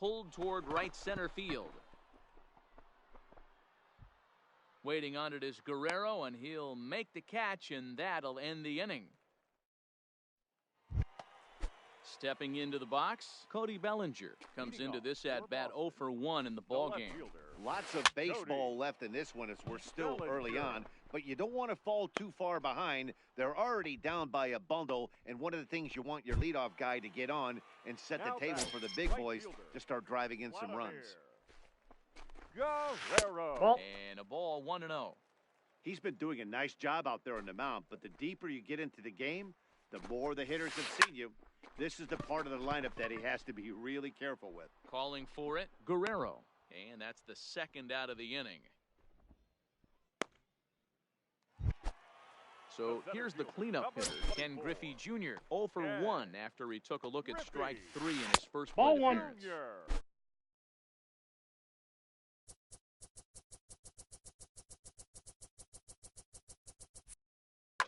pulled toward right center field. Waiting on it is Guerrero, and he'll make the catch, and that'll end the inning. Stepping into the box, Cody Bellinger comes into this at-bat 0 for 1 in the ballgame. Lots of baseball left in this one as we're still early on, but you don't want to fall too far behind. They're already down by a bundle, and one of the things you want your leadoff guy to get on and set the table for the big boys to start driving in some runs. Guerrero. And a ball 1-0. He's been doing a nice job out there on the mound, but the deeper you get into the game, the more the hitters have seen you. This is the part of the lineup that he has to be really careful with. Calling for it, Guerrero. And that's the second out of the inning. So here's the cleanup hitter, Ken Griffey Jr. 0 for 1 after he took a look at strike 3 in his first plate appearance.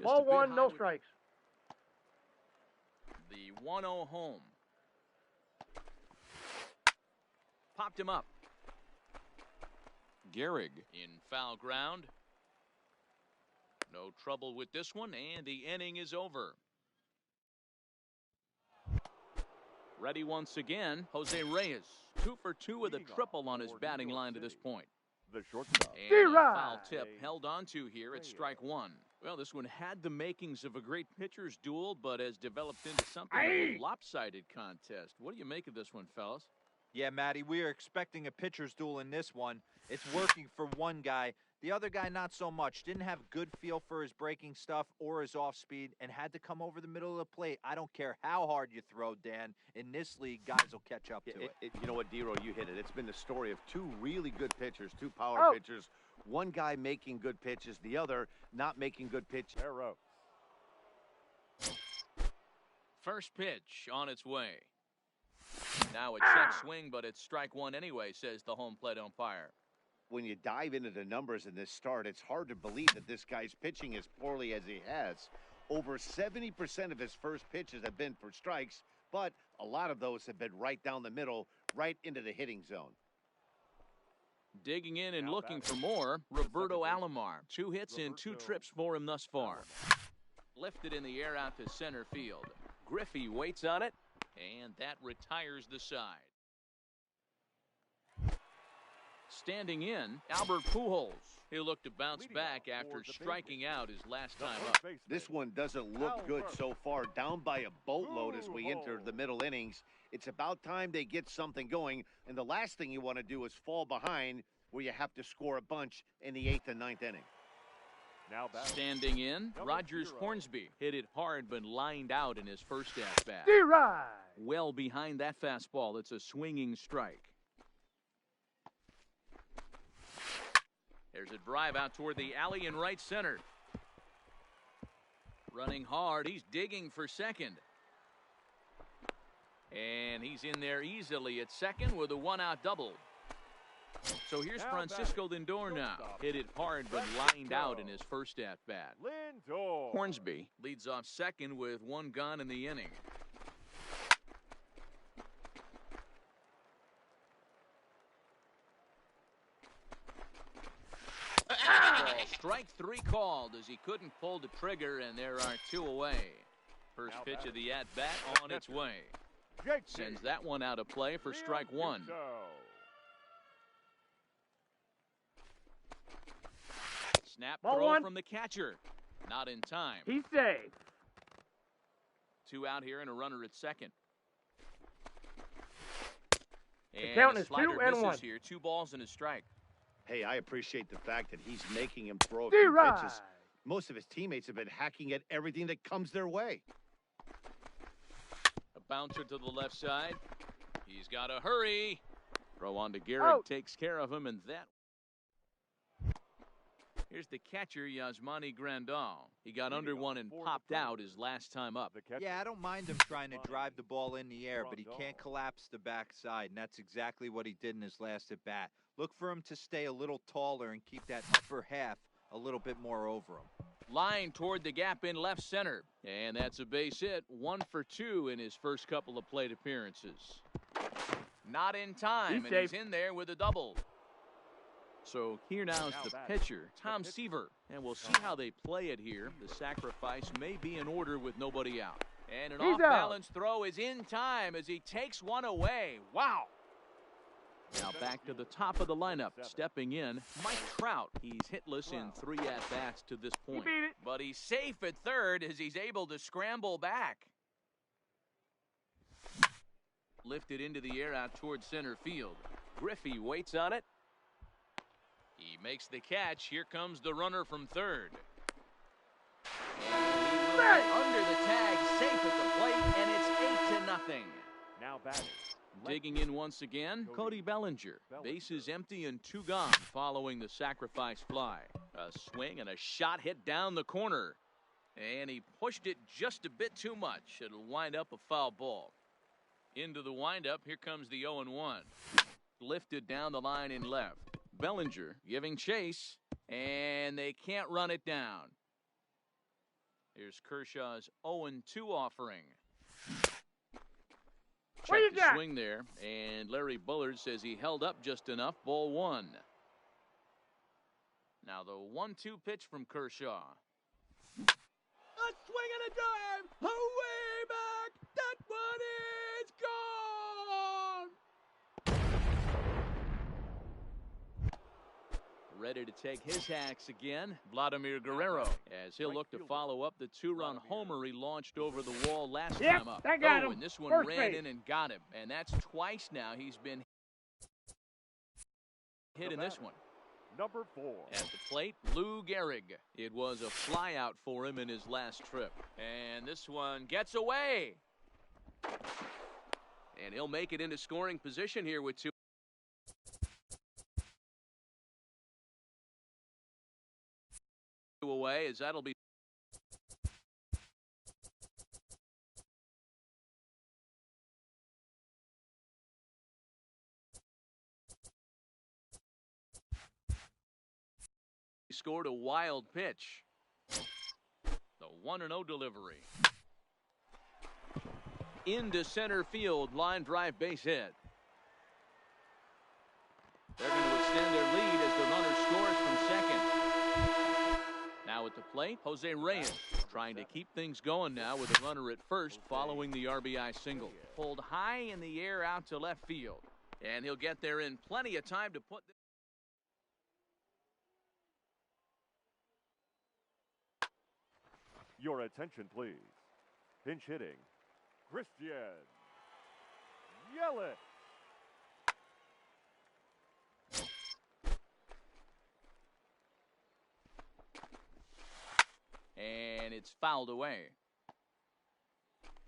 Ball 1, no strikes. The 1-0 home. Popped him up. Gehrig in foul ground. No trouble with this one, and the inning is over. Ready once again, Jose Reyes. 2 for 2 with a triple on his batting line to this point. The shortstop. And a foul tip held onto here at strike 1. Well, this one had the makings of a great pitcher's duel, but has developed into something of a lopsided contest. What do you make of this one, fellas? Yeah, Matty, we are expecting a pitcher's duel in this one. It's working for one guy. The other guy, not so much. Didn't have good feel for his breaking stuff or his off speed and had to come over the middle of the plate. I don't care how hard you throw, Dan. In this league, guys will catch up to it. You know what, D-Row, you hit it. It's been the story of two really good pitchers, two power pitchers. One guy making good pitches, the other not making good pitches. Arrow. First pitch on its way. Now a check swing, but it's strike 1 anyway, says the home plate umpire. When you dive into the numbers in this start, it's hard to believe that this guy's pitching as poorly as he has. Over 70% of his first pitches have been for strikes, but a lot of those have been right down the middle, right into the hitting zone. Digging in and looking for more, Roberto Alomar. 2 hits and 2 trips for him thus far. Lifted in the air out to center field. Griffey waits on it, and that retires the side. Standing in, Albert Pujols. He'll look to bounce back after striking out his last time up. This one doesn't look good so far. Down by a boatload as we enter the middle innings. It's about time they get something going, and the last thing you want to do is fall behind where you have to score a bunch in the 8th and 9th inning. Now back. Standing in, Rogers Hornsby hit it hard but lined out in his first at-bat. Well behind that fastball, it's a swinging strike. There's a drive out toward the alley in right center. Running hard, he's digging for second. And he's in there easily at second with a 1-out double. So here's Francisco Lindor now. Hit it hard but lined out in his first at-bat. Hornsby leads off second with 1 gone in the inning. Strike 3 called as he couldn't pull the trigger, and there are 2 away. First pitch of the at-bat on its way. Sends that one out of play for strike 1. Snap throw from the catcher. Not in time. He's safe. 2 out here and a runner at second. The count is 2 and 1. Here. 2 balls and a strike. Hey, I appreciate the fact that he's making him throw a few pitches. Most of his teammates have been hacking at everything that comes their way. A bouncer to the left side. He's got to hurry. Throw on to Gehrig, takes care of him, and that. Here's the catcher, Yasmani Grandal. He got under one and popped out his last time up. Yeah, I don't mind him trying to drive the ball in the air, but he can't collapse the backside, and that's exactly what he did in his last at-bat. Look for him to stay a little taller and keep that upper half a little bit more over him. Line toward the gap in left center, and that's a base hit. 1 for 2 in his first couple of plate appearances. Not in time, and he's in there with a double. So here now's the pitcher, Tom Seaver, and we'll see how they play it here. The sacrifice may be in order with nobody out. And an off-balance throw is in time as he takes one away. Wow. Now back to the top of the lineup. Stepping in, Mike Trout. He's hitless in 3 at-bats to this point. But he's safe at third as he's able to scramble back. Lifted into the air out towards center field. Griffey waits on it. He makes the catch. Here comes the runner from third. Under the tag, safe at the plate, and it's 8-0. Now batting. Digging in once again, Cody Bellinger. Bases empty and 2 gone following the sacrifice fly. A swing and a shot hit down the corner. And he pushed it just a bit too much. It'll wind up a foul ball. Into the windup, here comes the 0-1. Lifted down the line in left. Bellinger giving chase, and they can't run it down. Here's Kershaw's 0-2 offering. Check the swing there, and Larry Bullard says he held up just enough. Ball 1. Now the 1-2 pitch from Kershaw. A swing and a drive, away back. That one is gone. Ready to take his hacks again, Vladimir Guerrero, as he'll look to follow up the 2-run homer he launched over the wall last time up. And this one ran in and got him, and that's twice now he's been hit in this one. Number 4. At the plate, Lou Gehrig. It was a flyout for him in his last trip, and this one gets away. And he'll make it into scoring position here with 2 away, as that'll be he scored a wild pitch. The 1-0 delivery. Into center field, line drive, base hit. They're going to extend their lead as the runner scores from second. Now at the plate, Jose Reyes trying to keep things going now with a runner at first following the RBI single. Pulled high in the air out to left field. And he'll get there in plenty of time to put Your attention, please. Pinch hitting, Christian Yelich. And it's fouled away.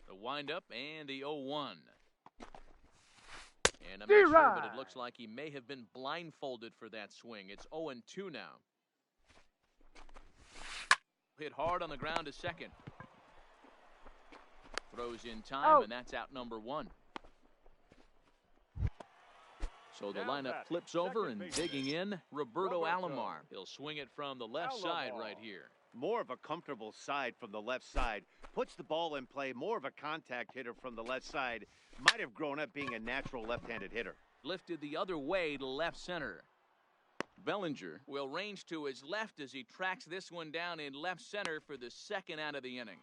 The windup and the 0-1. And I'm not sure, but it looks like he may have been blindfolded for that swing. It's 0-2 now. Hit hard on the ground to second. Throws in time, and that's out number 1. So the lineup flips over, and digging in, Roberto Alomar. He'll swing it from the left side right here. More of a comfortable side from the left side. Puts the ball in play. More of a contact hitter from the left side. Might have grown up being a natural left-handed hitter. Lifted the other way to left center. Bellinger will range to his left as he tracks this one down in left center for the second out of the inning.